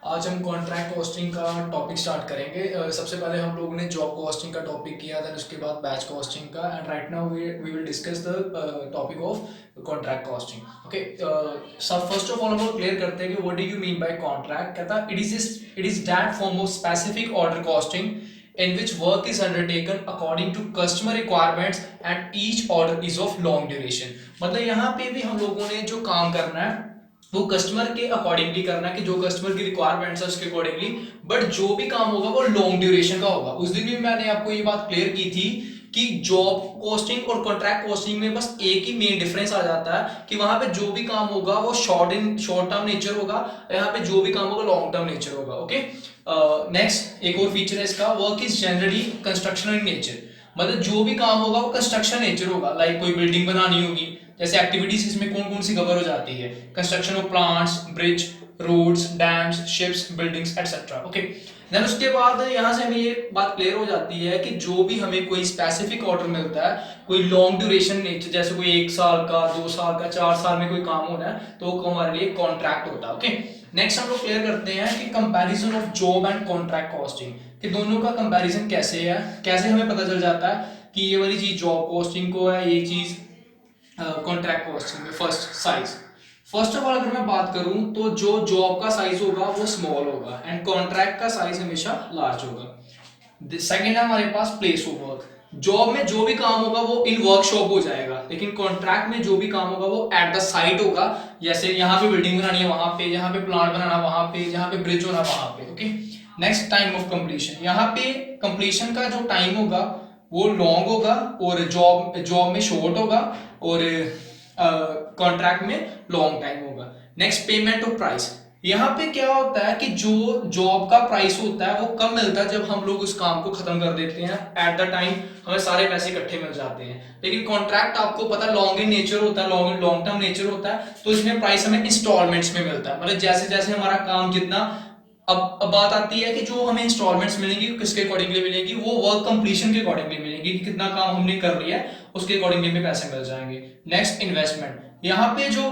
आज हम contract costing का टॉपिक स्टार्ट करेंगे। सबसे पहले हम लोगों ने जॉब कॉस्टिंग का टॉपिक किया था, उसके बाद बैच कॉस्टिंग का, and right now we will discuss the topic of contract costing. Okay, सब फर्स्ट ऑफ ऑल हम लोग क्लियर करते हैं कि what do you mean by contract. कहता है it is that form of specific order costing in which work is undertaken according to customer requirements and each order is of long duration। मतलब यहाँ पे भी हम लोगों ने जो काम करना है वो कस्टमर के अकॉर्डिंगली करना है कि जो कस्टमर की रिक्वायरमेंट्स है उसके अकॉर्डिंगली, बट जो भी काम होगा वो लॉन्ग ड्यूरेशन का होगा। उस दिन भी मैंने आपको ये बात क्लियर की थी कि जॉब कॉस्टिंग और कॉन्ट्रैक्ट कॉस्टिंग में बस एक ही मेन डिफरेंस आ जाता है कि वहां पे जो भी काम होगा वो शॉर्ट टर्म नेचर होगा, यहाँ पे जो भी काम होगा लॉन्ग टर्म नेचर होगा। ओके, नेक्स्ट एक और फीचर है इसका, work is generally construction in nature. मतलब जो भी काम होगा वो कंस्ट्रक्शन नेचर होगा, लाइक कोई बिल्डिंग बनानी होगी, जैसे एक्टिविटीज इसमें कौन कौन सी कवर हो जाती है, construction of plants, bridge, roads, dams, ships, buildings etcetera. Okay, then उसके बाद यहाँ से हमें ये बात क्लियर हो जाती है कि जो भी हमें कोई स्पेसिफिक ऑर्डर मिलता है, कोई लॉन्ग ड्यूरेशन नेचर, जैसे कोई 1 साल का, 2 साल का, 4 साल में कोई काम होना है, तो वो हमारे लिए कॉन्ट्रैक्ट होता है। ओके, नेक्स्ट हम लोग क्लियर करते हैं कि comparison of job and contract costing, कि दोनों का कंपैरिजन कैसे है, कैसे हमें पता चल जाता है कि ये वाली चीज जॉब कॉस्टिंग को है, ये चीज कॉन्ट्रैक्ट कॉस्टिंग में। First size, first of all अगर मैं बात करूं तो जो जॉब का साइज होगा वो स्मॉल होगा एंड कॉन्ट्रैक्ट का साइज हमेशा लार्ज होगा। सेकंड है हमारे पास प्लेस ऑफ वर्क। जॉब में जो भी काम होगा वो इन वर्कशॉप हो जाएगा, लेकिन कॉन्ट्रैक्ट में जो भी काम होगा वो एट द साइट होगा। जैसे यहाँ पे बिल्डिंग बनानी है वहां पे, यहाँ पे प्लांट बनाना वहां पे, जहाँ पे ब्रिज होना वहां पे। Okay, next time of completion, यहाँ पे कंप्लीशन का जो टाइम होगा वो लॉन्ग होगा और जॉब जॉब में शॉर्ट होगा और कॉन्ट्रैक्ट में लॉन्ग टाइम होगा। नेक्स्ट पेमेंट ऑफ प्राइस, यहाँ पे क्या होता है कि जो जॉब का प्राइस होता है वो कब मिलता है, जब हम लोग उस काम को खत्म कर देते हैं एट द टाइम हमें सारे पैसे इकट्ठे मिल जाते हैं। लेकिन कॉन्ट्रैक्ट आपको पता लॉन्ग इन नेचर होता है, लॉन्ग टर्म नेचर होता है, तो इसमें प्राइस हमें इंस्टॉलमेंट्स में मिलता है। मतलब जैसे जैसे हमारा काम जितना, अब बात आती है कि जो हमें इंस्टॉलमेंट्स मिलेंगी किसके अकॉर्डिंगली मिलेंगी, वो वर्क कंप्लीशन के अकॉर्डिंगली मिलेंगी कि कितना काम हमने कर लिया है उसके अकॉर्डिंगली हमें पैसे मिल जाएंगे। नेक्स्ट इन्वेस्टमेंट, यहाँ पे जो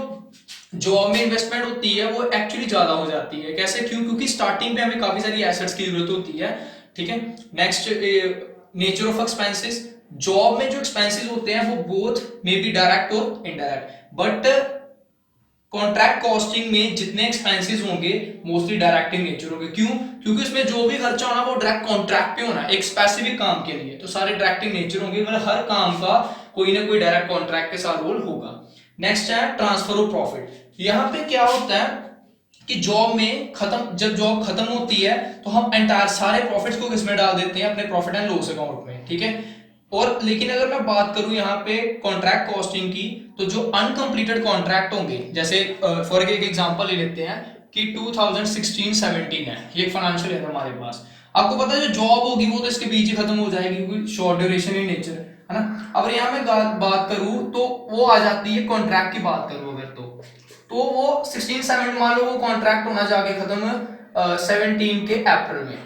जॉब में इन्वेस्टमेंट होती है वो एक्चुअली ज्यादा हो जाती है। कैसे, क्यों? क्योंकि स्टार्टिंग पे हमें काफी सारी एसेट्स की जरूरत होती है। ठीक है, next nature of expenses, job में जो एक्सपेंसेस होते हैं वो बोथ मे बी डायरेक्ट और इनडायरेक्ट, बट कॉन्ट्रैक्ट कॉस्टिंग में जितने एक्सपेंसेस होंगे मोस्टली डायरेक्ट इन नेचर होंगे। क्यों? क्योंकि उसमें जो भी खर्चा होना वो डायरेक्ट कॉन्ट्रैक्ट पे होना है, एक स्पेसिफिक काम के लिए, तो सारे डायरेक्ट इन नेचर होंगे। मतलब हर काम का कोई ना कोई डायरेक्ट कॉन्ट्रैक्ट के साथ रोल होगा। नेक्स्ट है ट्रांसफर ऑफ प्रॉफिट। यहाँ पे क्या होता है कि जॉब में खत्म, जब जॉब खत्म होती है तो हम एंटायर सारे प्रॉफिट्स को किसमें डाल देते हैं, अपने प्रॉफिट एंड लॉस अकाउंट में। ठीक है, और लेकिन अगर मैं बात करूं यहाँ पे कॉन्ट्रैक्ट कॉस्टिंग की, तो जो अनकंप्लीटेड कॉन्ट्रैक्ट होंगे, जैसे फॉर एक एग्जांपल ले लेते हैं कि 2016-17 है, ये फाइनेंशियल ईयर हमारे पास। आपको पता है जो जॉब होगी वो तो इसके बीच ही खत्म हो जाएगी क्योंकि शॉर्ट ड्यूरेशन इन नेचर है ना। अब यहाँ मैं बात करूं तो वो आ जाती है, कॉन्ट्रैक्ट की बात करूं अगर तो वो 16-17 मान लो वो कॉन्ट्रैक्ट होना जाके खत्म 17 के अप्रैल में।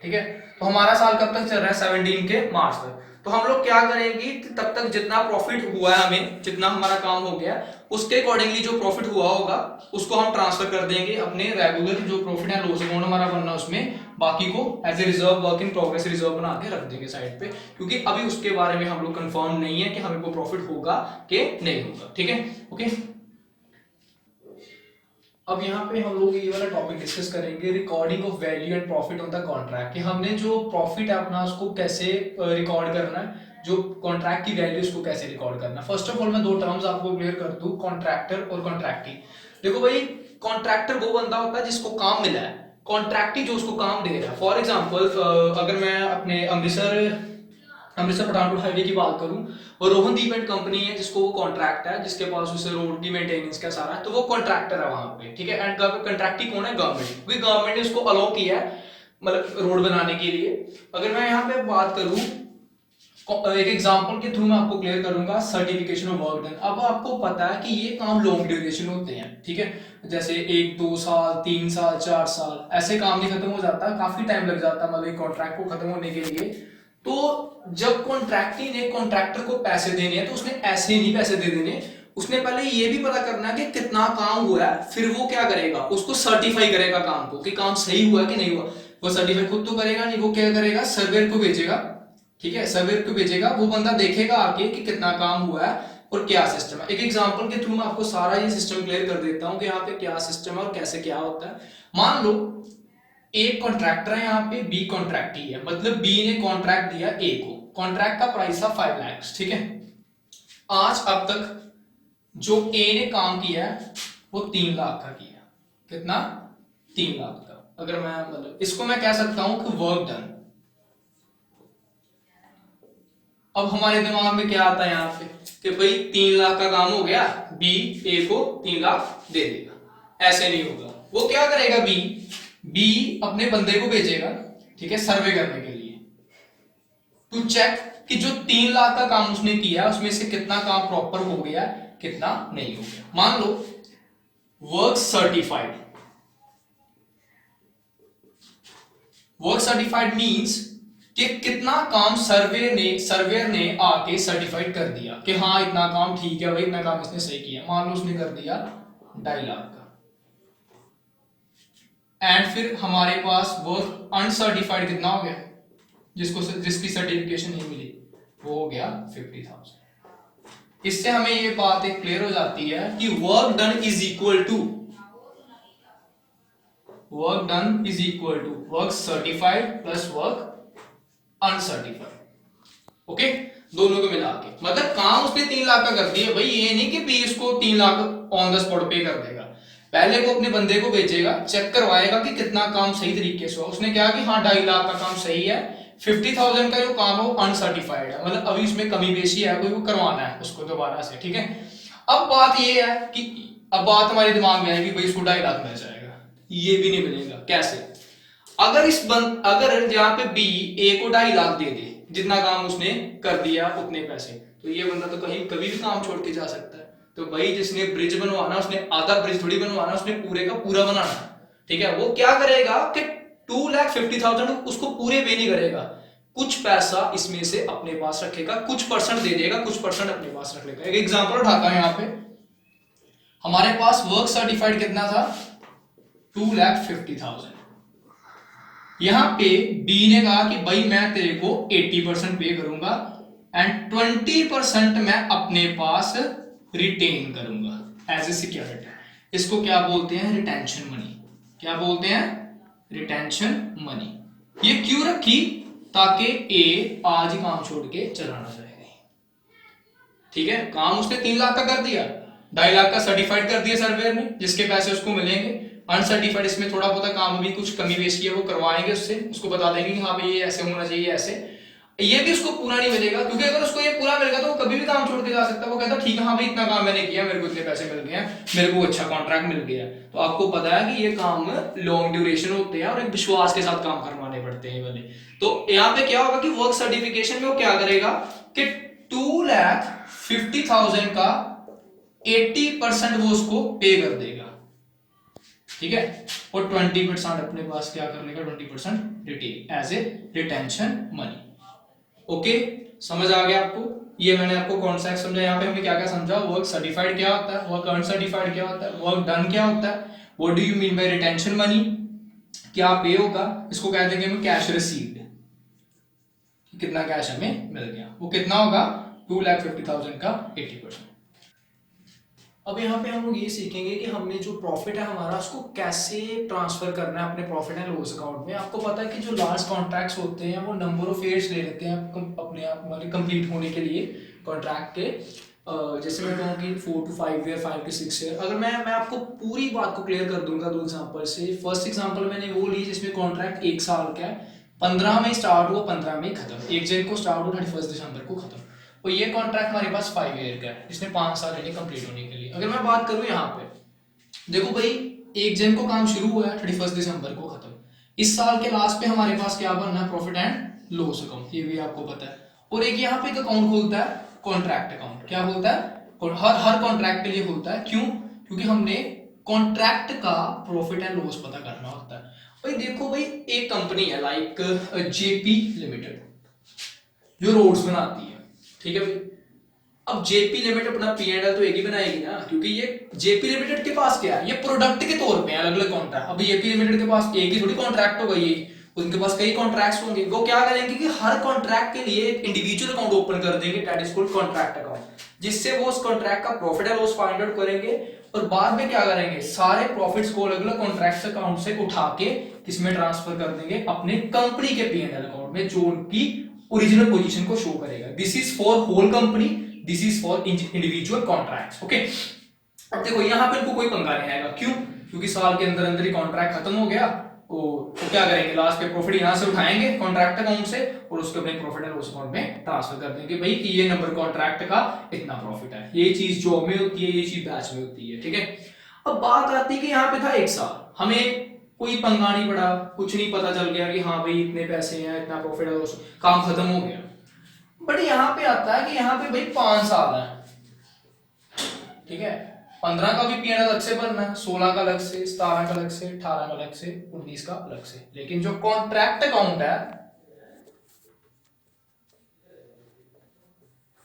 ठीक है, तो हमारा साल कब तक चल रहा है, 17 के मार्च तक। तो हम लोग क्या करेंगे, तब तक जितना प्रॉफिट हुआ है हमें, जितना हमारा काम हो गया उसके अकॉर्डिंगली जो प्रॉफिट हुआ होगा उसको हम ट्रांसफर कर देंगे अपने रेगुलर जो प्रॉफिट एंड लॉस अकाउंट हमारा बनना उसमें, बाकी को as a reserve, work in progress reserve बना के रख देंगे साइड पे, क्योंकि अभी उसके बारे में हम लोग कंफर्म नहीं है कि हमें वो प्रॉफिट होगा कि नहीं होगा। ठीक है, ओके। अब यहाँ पे हम लोग ये वाला टॉपिक डिस्कस करेंगे, recording of value and profit on the contract, कि हमने जो प्रॉफिट है अपना उसको कैसे रिकॉर्ड करना है, जो कॉन्ट्रैक्ट की वैल्यू उसको कैसे रिकॉर्ड करना है। फर्स्ट ऑफ ऑल मैं दो टर्म्स आपको क्लियर कर दूं, कॉन्ट्रैक्टर और कॉन्ट्रैक्टी। देखो भाई, कॉन्ट्रैक्टर वो बंदा होता है जिसको काम मिला है, कॉन्ट्रैक्टी जो उसको काम दे रहा है। फॉर एग्जाम्पल अगर मैं अपने अमृतसर पठानकोट हाईवे की बात करूं, और रोहनदीप एंड कंपनी है जिसको वो कॉन्ट्रैक्ट है, जिसके पास उसे रोड की मेंटेनेंस का सारा है, तो वो कॉन्ट्रैक्टर है वहां पे। ठीक है, एंड कॉन्ट्रैक्टी कौन है, गवर्नमेंट, क्योंकि गवर्नमेंट ने उसको अलाउ किया है मतलब रोड बनाने के लिए। अगर मैं यहाँ पे बात करूं, एक एग्जांपल के थ्रू मैं आपको क्लियर करूंगा, सर्टिफिकेशन ऑफ वर्क डन। अब आपको पता है कि ये काम लॉन्ग ड्यूरेशन होते हैं। ठीक है, जैसे 1-2 साल, 3 साल, 4 साल, ऐसे काम नहीं खत्म हो जाता, काफी टाइम लग जाता है मतलब कॉन्ट्रैक्ट को खत्म होने के लिए। तो जब कॉन्ट्रैक्टी ने कॉन्ट्रैक्टर को पैसे देने हैं तो उसने ऐसे नहीं पैसे दे देने, उसने पहले ये भी पता करना है कि कितना काम हुआ है, फिर वो क्या करेगा, उसको सर्टिफाई करेगा काम को कि काम सही हुआ कि नहीं हुआ। वो सर्टिफाई खुद तो करेगा नहीं, वो क्या करेगा, सर्वेयर को भेजेगा। ठीक है, सर्वेयर को भेजेगा, वो बंदा देखेगा आके कि कितना काम हुआ है और क्या सिस्टम है। एक एग्जांपल के थ्रू मैं आपको सारा ये सिस्टम क्लियर कर देता हूं कि यहाँ पे क्या सिस्टम है और कैसे क्या होता है। मान लो एक कॉन्ट्रैक्टर है, यहाँ पे बी कॉन्ट्रैक्टी है, मतलब बी ने कॉन्ट्रैक्ट दिया ए को, कॉन्ट्रैक्ट का प्राइस था 5 लाख। ठीक है, आज अब तक जो ए ने काम किया है वो 3 लाख का किया। कितना, 3 लाख का। अगर मैं मतलब इसको मैं कह सकता हूं कि वर्क डन। अब हमारे दिमाग में क्या आता है यहाँ पे कि भाई 3 लाख का काम हो गया, बी ए को 3 लाख दे देगा। ऐसे नहीं होगा। वो क्या करेगा, बी अपने बंदे को भेजेगा, ठीक है, सर्वे करने के लिए, टू चेक कि जो 3 लाख का काम उसने किया उसमें से कितना काम प्रॉपर हो गया, कितना नहीं हो गया। मान लो work certified. Work certified means कि कितना काम सर्वेयर ने आके सर्टिफाइड कर दिया कि हाँ इतना काम ठीक है भाई, इतना काम इसने सही किया। मान लो उसने कर दिया 2.5 लाख का। एंड फिर हमारे पास वर्क अनसर्टिफाइड कितना हो गया, जिसकी सर्टिफिकेशन नहीं मिली, वो हो गया 50,000। इससे हमें ये बात एक क्लियर हो जाती है कि work done is equal to work certified plus work uncertified. Okay, दोनों को मिला के, मतलब काम उसने 3 लाख का कर दिया भाई। ये नहीं कि बी उसको 3 लाख ऑन द स्पॉट पे कर देगा, पहले वो अपने बंदे को भेजेगा, चेक करवाएगा कि कितना काम सही तरीके से हुआ। उसने क्या कि हाँ 2.5 लाख का काम सही है, 50,000 का जो काम है वो अनसर्टिफाइड है, मतलब अभी उसमें कमी बेशी है, कोई वो करवाना है उसको दोबारा से। ठीक है, अब बात ये है कि अब बात हमारे दिमाग में आएगी भाई इसको 2.5 लाख मिल जाएगा, ये भी नहीं मिलेगा। कैसे, अगर यहाँ पे बी ए को 2.5 लाख दे दे, जितना काम उसने कर दिया उतने पैसे, तो ये बंदा तो कहीं कभी भी काम छोड़ के जा सकता है। तो भाई जिसने ब्रिज बनवाना उसने आधा ब्रिज थोड़ी बनवाना, उसने पूरे का पूरा बनाना। ठीक है, वो क्या करेगा कि 2,50,000 उसको पूरे पे नहीं करेगा, कुछ पैसा इसमें से अपने पास रखेगा, कुछ परसेंट दे देगा, कुछ परसेंट अपने पास रख लेगा। एक एग्जांपल उठाता हूं, यहाँ पे हमारे पास वर्क सर्टिफाइड कितना था, 2,50,000। यहां पे बी ने कहा कि भाई मैं तेरे को 80% पे करूंगा एंड 20% मैं अपने पास रिटेन करूंगा एज ए सिक्योरिटी। इसको क्या बोलते हैं, रिटेंशन मनी। क्या बोलते हैं, रिटेंशन मनी। ये क्यों रखी, ताकि ए आज ही काम छोड़ के चला ना जाए। ठीक है, काम उसने 3 लाख का कर दिया, 2.5 लाख का सर्टिफाइड कर दिया सर्वेयर ने, जिसके पैसे उसको मिलेंगे। अनसर्टिफाइड इसमें थोड़ा बहुत काम भी कुछ कमी बेशी है वो करवाएंगे उससे, उसको बता देंगे कि हाँ भाई ये ऐसे होना चाहिए, ऐसे। ये भी उसको पूरा नहीं मिलेगा, क्योंकि अगर उसको ये पूरा मिलेगा तो वो कभी भी काम छोड़ के जा सकता है। वो कहता ठीक है हाँ भाई इतना काम मैंने किया, मेरे को इतने पैसे मिल गए हैं, मेरे को अच्छा कॉन्ट्रैक्ट मिल गया। तो आपको पता है कि ये काम लॉन्ग ड्यूरेशन होते हैं और एक विश्वास के साथ काम करवाने पड़ते हैं वाले। तो यहाँ पे क्या होगा कि वर्क सर्टिफिकेशन में वो क्या करेगा कि 2,50,000 का 80% वो उसको पे कर देगा। ठीक है, और 20% अपने पास क्या कर लेगा, 20% retain as a retention money. Okay, समझ आ गया आपको। ये मैंने आपको कॉन्सेप्ट समझा। यहाँ पे हमने क्या क्या समझा, वर्क सर्टिफाइड क्या होता है, वर्क अनसर्टिफाइड क्या होता है, वर्क डन क्या होता है, what do you mean bye retention money, क्या पे होगा, इसको कह देंगे हम कैश रिसीव्ड, कितना कैश हमें मिल गया, वो कितना होगा 2,50,000 का 80%। अब यहाँ पे हम लोग ये सीखेंगे कि हमने जो प्रॉफिट है हमारा उसको कैसे ट्रांसफर करना है अपने प्रॉफिट एंड लॉस अकाउंट में। आपको पता है कि जो लार्ज कॉन्ट्रैक्ट्स होते हैं वो नंबर ऑफ ईयर्स ले लेते हैं अपने आप मतलब कंप्लीट होने के लिए कॉन्ट्रैक्ट के। जैसे मैं कहूँ कि 4 to 5 ईयर, 5 to 6 ईयर। अगर मैं आपको पूरी बात को क्लियर कर दूंगा 2 एग्जाम्पल से। फर्स्ट एग्जाम्पल मैंने वो ली जिसमें कॉन्ट्रैक्ट 1 साल का है, 15 में स्टार्ट हुआ, 15 में खत्म, 1 जनवरी को स्टार्ट हुआ, 31 दिसंबर को खत्म। और ये कॉन्ट्रैक्ट हमारे पास 5 ईयर का है, इसमें 5 साल लेने कंप्लीट होने के लिए। अगर मैं बात करूं यहाँ पे देखो भाई, 1 जन को काम शुरू हुआ है, 31 दिसंबर को खत्म। इस साल के लास्ट पे हमारे पास क्या बनना है, प्रॉफिट एंड लॉस अकाउंट, ये भी आपको पता है। और एक यहाँ पे एक अकाउंट खुलता है कॉन्ट्रैक्ट अकाउंट। क्या बोलता है, हर कॉन्ट्रैक्ट के लिए खुलता है। क्यों, क्योंकि हमने कॉन्ट्रैक्ट का प्रॉफिट एंड लॉस पता करना होता है। भाई देखो भाई, एक कंपनी है लाइक जेपी लिमिटेड जो रोड्स बनाती है, ठीक है भाई। अब जेपी लिमिटेड अपना P&L तो एक ही बनाएगी ना, क्योंकि ये जेपी लिमिटेड के पास क्या है, ये प्रोडक्ट के तौर पे अलग अलग कॉन्ट्रैक्ट। अभी जेपी लिमिटेड के पास एक ही थोड़ी कॉन्ट्रैक्ट होगा, ये उनके पास कई कॉन्ट्रैक्ट्स होंगे। वो क्या करेंगे कि हर कॉन्ट्रैक्ट के लिए एक इंडिविजुअल अकाउंट ओपन कर देंगे, that is called contract account, जिससे वो उस कॉन्ट्रैक्ट का profit and loss find out करेंगे। और बाद में क्या करेंगे, सारे प्रॉफिट्स को अलग अलग कॉन्ट्रैक्ट अकाउंट से उठा के किसमें ट्रांसफर कर देंगे, अपने कंपनी के P&L अकाउंट में, जो उनकी ओरिजिनल पोजीशन को शो करेगा। This is for whole company, this is for individual contracts. Okay, अब देखो यहाँ पे इनको कोई पंगा नहीं आएगा, क्यों? क्योंकि साल के अंदर अंदर ही कॉन्ट्रैक्ट खत्म हो गया, तो क्या करेंगे, लास्ट पे प्रॉफिट यहाँ से उठाएंगे कॉन्ट्रैक्ट अकाउंट से और उसको अपने प्रॉफिट एंड लॉस अकाउंट में ट्रांसफर कर देंगे, भाई कि ये नंबर कॉन्ट्रैक्ट का इतना प्रॉफिट है। ये चीज जॉब में होती है, ये चीज बैच में होती है, ठीक है। अब बात आती है कि यहाँ पे था एक साल, हमें कोई पंगा नहीं पड़ा, कुछ नहीं पता चल गया कि हाँ भाई इतने पैसे हैं, इतना प्रॉफिट है, काम खत्म हो गया। बट यहाँ पे आता है कि यहाँ पे भाई 5 साल है, ठीक है। 15 का भी P&L अलग से बनना है, 16 का अलग से, 17 का अलग से, 18 का अलग से, 19 का अलग से। लेकिन जो कॉन्ट्रैक्ट अकाउंट है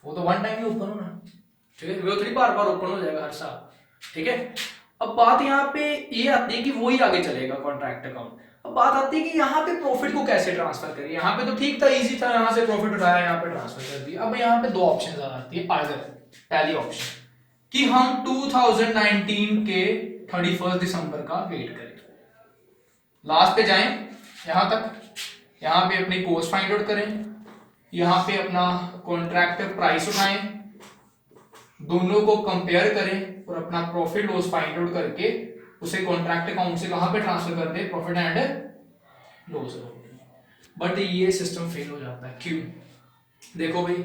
वो तो वन टाइम ही ओपन होना, ठीक है, वो थोड़ी बार बार ओपन हो जाएगा हर साल, ठीक है। अब बात यहाँ पे ये आती है कि वो ही आगे चलेगा कॉन्ट्रैक्ट अकाउंट। अब बात आती है कि यहाँ पे प्रॉफिट को कैसे ट्रांसफर करें। यहाँ पे तो ठीक था, इजी था, यहाँ से प्रॉफिट उठाया, यहाँ पे ट्रांसफर कर दिया। अब यहाँ पे दो ऑप्शन आ जाती है। पहली ऑप्शन कि हम 2019 के 31 दिसंबर का वेट करें, लास्ट पे जाएं यहां तक, यहां पे अपनी कॉस्ट फाइंड आउट करें, यहां पे अपना कॉन्ट्रैक्ट प्राइस उठाएं, दोनों को कंपेयर करें और अपना प्रॉफिट लॉस फाइंड आउट करके उसे कॉन्ट्रैक्ट अकाउंट से कहां पे ट्रांसफर कर दे, profit and loss account. But ये सिस्टम फेल हो जाता है, क्यों? देखो भाई,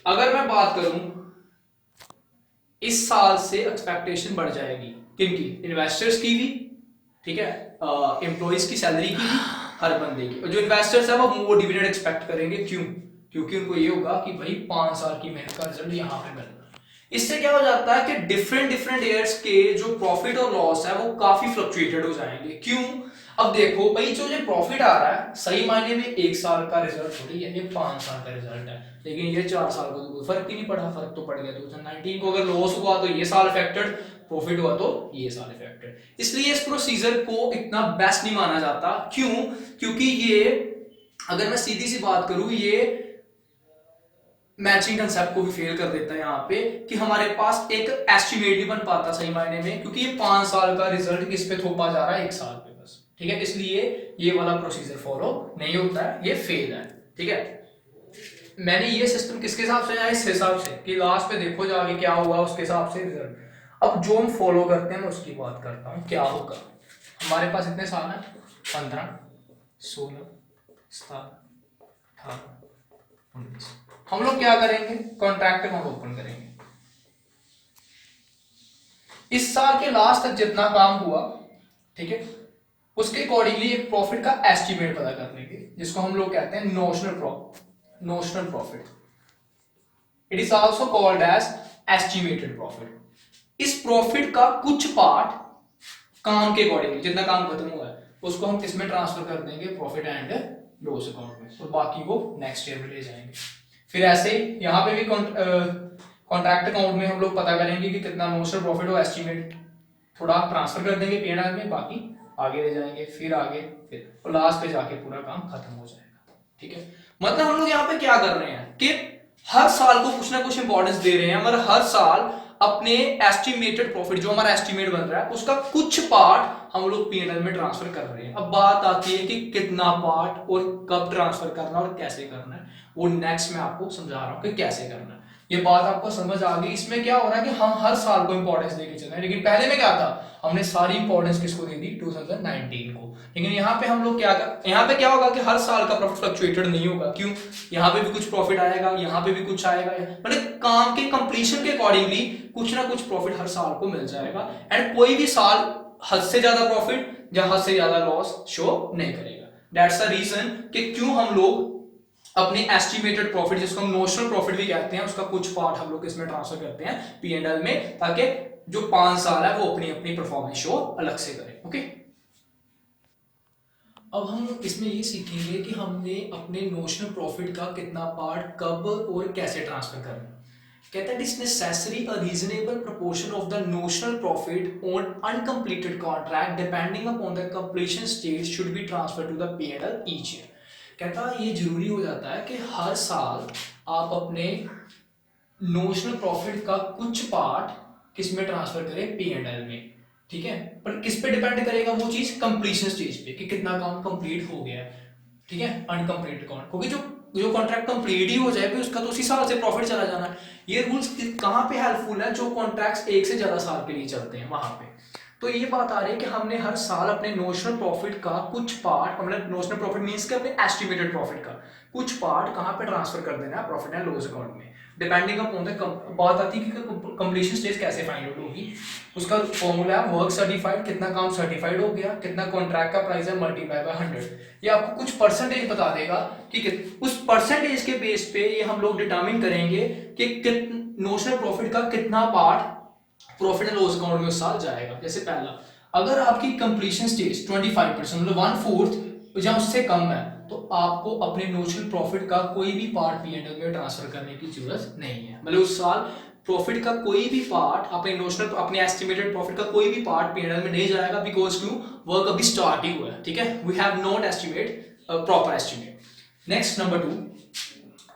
अगर मैं बात करूं, इस साल से एक्सपेक्टेशन बढ़ जाएगी किनकी, इन्वेस्टर्स की भी, ठीक है, एम्प्लॉइज की सैलरी की भी, हर बंदे की। और जो इन्वेस्टर्स है वो डिविडेंड एक्सपेक्ट करेंगे, क्यों? क्योंकि उनको ये होगा कि भाई 5 साल की मेहनत का रिजल्ट यहाँ पे मिलना। इससे क्या हो जाता है कि डिफरेंट डिफरेंट ईयर्स के जो प्रॉफिट और लॉस है वो काफी फ्लक्चुएटेड हो जाएंगे, क्यों? अब देखो भाई, जो ये प्रॉफिट आ रहा है सही मायने में 1 साल का रिजल्ट थोड़ी है, ये 5 साल का रिजल्ट है। लेकिन ये 4 साल का तो कोई फर्क ही नहीं पड़ा, फर्क तो पड़ गया 2019 को। अगर लॉस हुआ तो ये साल अफेक्टेड, प्रॉफिट हुआ तो ये साल अफेक्टेड। इसलिए इस प्रोसीजर को इतना बेस्ट नहीं माना जाता, क्यों? क्योंकि ये, अगर मैं सीधी सी बात करूं, ये मैचिंग कंसेप्ट को भी फेल कर देता है यहाँ पे, कि हमारे पास एक एस्टिमेट नहीं बन पाता सही मायने में, क्योंकि ये 5 साल का रिजल्ट किस पे थोपा जा रहा है, 1 साल पे बस, ठीक है। इसलिए ये वाला प्रोसीजर फॉलो नहीं होता है, ये फेल है, ठीक है। मैंने ये सिस्टम किसके हिसाब से आया, इस हिसाब से कि लास्ट पे देखो जाके क्या हुआ, उसके हिसाब से रिजल्ट। अब जो हम फॉलो करते हैं मैं उसकी बात करता हूँ, क्या होगा। हमारे पास इतने साल हैं, 15, 16, 17, 18, 19। हम लोग क्या करेंगे, कॉन्ट्रैक्ट अकाउंट ओपन करेंगे। इस साल के लास्ट तक जितना काम हुआ, ठीक है, उसके अकॉर्डिंगली एक प्रॉफिट का एस्टिमेट पता कर लेंगे, जिसको हम लोग कहते हैं notional profit. It is also called as estimated profit. इस प्रॉफिट का कुछ पार्ट काम के अकॉर्डिंगली, जितना काम खत्म हुआ है उसको हम किसमें ट्रांसफर कर देंगे, प्रॉफिट एंड लॉस अकाउंट में, और बाकी वो नेक्स्ट ईयर में ले जाएंगे। फिर ऐसे ही यहाँ पे भी कॉन्ट्रैक्ट अकाउंट में हम लोग पता करेंगे कि कितना नोशनल प्रॉफिट हो, एस्टिमेट थोड़ा ट्रांसफर कर देंगे P&L में, बाकी आगे ले जाएंगे, फिर आगे, फिर और लास्ट पे जाके पूरा काम खत्म हो जाएगा, ठीक है। मतलब हम लोग यहाँ पे क्या कर रहे हैं कि हर साल को कुछ ना कुछ इंपॉर्टेंस दे रहे हैं, मगर हर साल अपने एस्टिमेटेड प्रॉफिट, जो हमारा एस्टिमेट बन रहा है, उसका कुछ पार्ट हम लोग P&L में ट्रांसफर कर रहे हैं। अब बात आती है कि कितना पार्ट और कब ट्रांसफर करना और कैसे करना है, वो नेक्स्ट मैं आपको समझा रहा हूं कि कैसे करना है। ये बात आपको समझ आ गई। इसमें क्या हो रहा है कि हम हर साल को इंपॉर्टेंस देके चल रहे हैं, लेकिन पहले में क्या था, हमने सारी इंपॉर्टेंस किसको दे दी, 2019 को। लेकिन यहाँ पे हम लोग क्या कर, यहाँ पे क्या होगा कि हर साल का प्रॉफिट फ्लक्चुएटेड नहीं होगा, क्यों? यहाँ पे भी कुछ प्रॉफिट आएगा, यहाँ पे भी कुछ आएगा, मतलब काम के कंप्लीशन के अकॉर्डिंगली कुछ ना कुछ प्रॉफिट हर साल को मिल जाएगा। एंड कोई भी साल हद से ज्यादा प्रॉफिट या हद से ज्यादा लॉस शो नहीं करेगा। दैट्स द रीजन कि क्यों हम लोग अपनी एस्टिमेटेड प्रॉफिट, जिसको हम नोशनल प्रॉफिट भी कहते हैं, उसका कुछ पार्ट हम लोग इसमें ट्रांसफर करते हैं P&L में, ताकि जो 5 साल है वो अपनी अपनी परफॉर्मेंस शो अलग से करें, ओके। अब हम इसमें ये सीखेंगे कि हमने अपने नोशनल प्रॉफिट का कितना पार्ट कब और कैसे ट्रांसफर करना। कहता है it is necessary a reasonable proportion of the notional profit on uncompleted contract depending upon the completion stage should be transfer to the P&L each year. कहता है ये जरूरी हो जाता है कि हर साल आप अपने नोशनल प्रॉफिट का कुछ पार्ट किस में ट्रांसफर करें, P&L में। ठीक है, पर किस पे डिपेंड करेगा वो चीज, कंप्लीशन स्टेज पे, कि कितना काम कंप्लीट हो गया है। ठीक है, अनकम्प्लीट अकाउंट, क्योंकि जो जो कॉन्ट्रैक्ट कंप्लीट ही हो जाए फिर उसका तो उसी साल से प्रॉफिट चला जाना है। ये रूल्स कहाँ पे हेल्पफुल है, जो कॉन्ट्रैक्ट्स एक से ज्यादा साल के लिए चलते हैं वहां पे। तो ये बात आ रही है कि हमने हर साल अपने नोशनल प्रॉफिट का कुछ पार्ट, मतलब नोशनल प्रॉफिट मींस के अपने एस्टिमेटेड प्रॉफिट का कुछ पार्ट कहाँ पे ट्रांसफर कर देना है, प्रॉफिट एंड लॉस अकाउंट में। डिपेंडिंग अपॉन द बात आती है कि कंप्लीशन स्टेज कैसे फाइंड आउट होगी। उसका फॉर्मूला है वर्क सर्टिफाइड, कितना काम सर्टिफाइड हो गया, कितना कॉन्ट्रैक्ट का प्राइस है मल्टीप्लाई बाय 100। ये आपको कुछ परसेंटेज बता देगा कि उस परसेंटेज के बेस पे ये हम लोग डिटरमिन करेंगे कि नोशनल प्रॉफिट का कितना part profit and loss account में उस साल जाएगा। जैसे पहला, अगर आपकी कंप्लीशन स्टेज 25% मतलब 1/4 या उससे कम है, तो आपको अपने नोशनल प्रॉफिट का कोई भी पार्ट P&L में ट्रांसफर करने की जरूरत नहीं है। मतलब उस साल प्रॉफिट का कोई भी पार्ट अपने नोशनल, अपने एस्टिमेटेड प्रॉफिट का कोई भी पार्ट P&L में नहीं जाएगा, बिकॉज क्यों, वर्क अभी स्टार्ट ही हुआ है। ठीक है, we have not estimate proper estimate. Next number 2,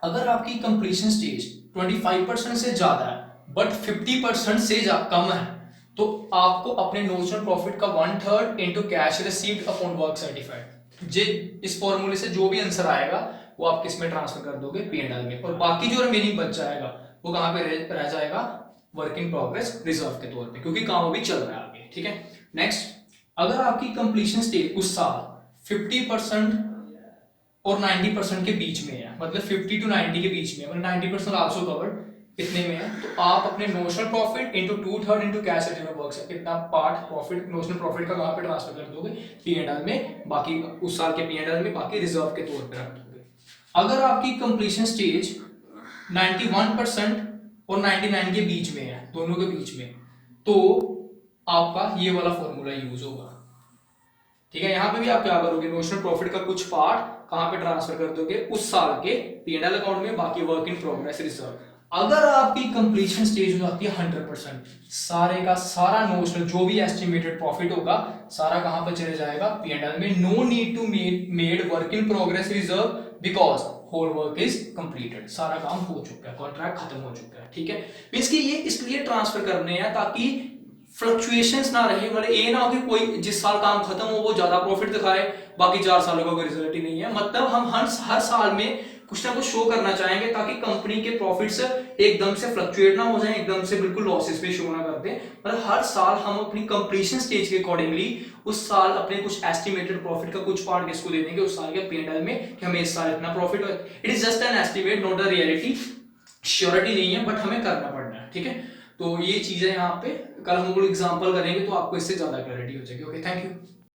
अगर आपकी कंप्लीशन स्टेज 25% से ज्यादा है बट 50% से कम है, तो आपको अपने नोशनल प्रॉफिट का 1/3 into cash received upon work certified, जे इस फॉर्मूले से जो भी आंसर आएगा वो आप किस में ट्रांसफर कर दोगे, P&L में। और बाकी जो रिमेनिंग बच जाएगा वो कहां पे रह जाएगा, वर्क इन प्रोग्रेस रिजर्व के तौर पे, क्योंकि काम अभी चल रहा है आगे। ठीक है, नेक्स्ट, अगर आपकी कंप्लीशन स्टेज उस साल 50% और 90% के बीच में है, मतलब 50 to 90 के बीच में, मतलब 90% आल्सो कवर्ड, इतने में है, तो आप अपने notional profit into 2/3 into cash receivable works, कितना पार्ट प्रॉफिट, नोशनल प्रॉफिट का कहां पे ट्रांसफर कर दोगे, P&L में, बाकी उस साल के P&L में, बाकी रिजर्व के तौर पे रख दोगे। अगर आपकी कंप्लीशन स्टेज 91% और 99 के बीच में है, दोनों के बीच में, तो आपका ये वाला फॉर्मूला यूज होगा। ठीक है, यहां पे भी आप क्या करोगे, नोशनल प्रॉफिट का कुछ पार्ट कहां पे ट्रांसफर कर दोगे, उस साल के P&L अकाउंट में, बाकी वर्क इन प्रोग्रेस रिजर्व। अगर आपकी कंप्लीशन स्टेज हो जाती है 100%, सारे का सारा नोशनल जो भी एस्टिमेटेड प्रॉफिट होगा सारा कहां पे चले जाएगा, P&L में। No need to made work in progress reserve because whole work is completed, सारा काम हो चुका है, कॉन्ट्रैक्ट खत्म हो चुका है। ठीक है, मींस कि ये इसलिए ट्रांसफर करने हैं ताकि फ्लक्चुएशंस ना रहे, मतलब ये ना हो कि कोई जिस साल काम खत्म हो वो ज्यादा प्रॉफिट दिखाए, बाकी 4 सालों का कोई रिजल्ट ही नहीं है। मतलब हम हर साल में कुछ ना कुछ शो करना चाहेंगे ताकि कंपनी के प्रॉफिट्स एकदम से फ्लक्चुएट ना हो जाए, एकदम से बिल्कुल लॉसेस पे शो ना कर दें। मतलब हर साल हम अपनी कंप्लीशन स्टेज के अकॉर्डिंगली उस साल अपने कुछ एस्टिमेटेड प्रॉफिट का कुछ पार्ट किसको दे देंगे, उस साल के P&L में, कि हमें इस साल इतना प्रॉफिट हो। It is just an estimate, not a reality, surety नहीं है, बट हमें करना पड़ना है। ठीक है, तो ये चीजें यहाँ पे कल हम लोग एग्जांपल करेंगे तो आपको इससे ज्यादा क्लैरिटी हो जाएगी। Okay, thank you.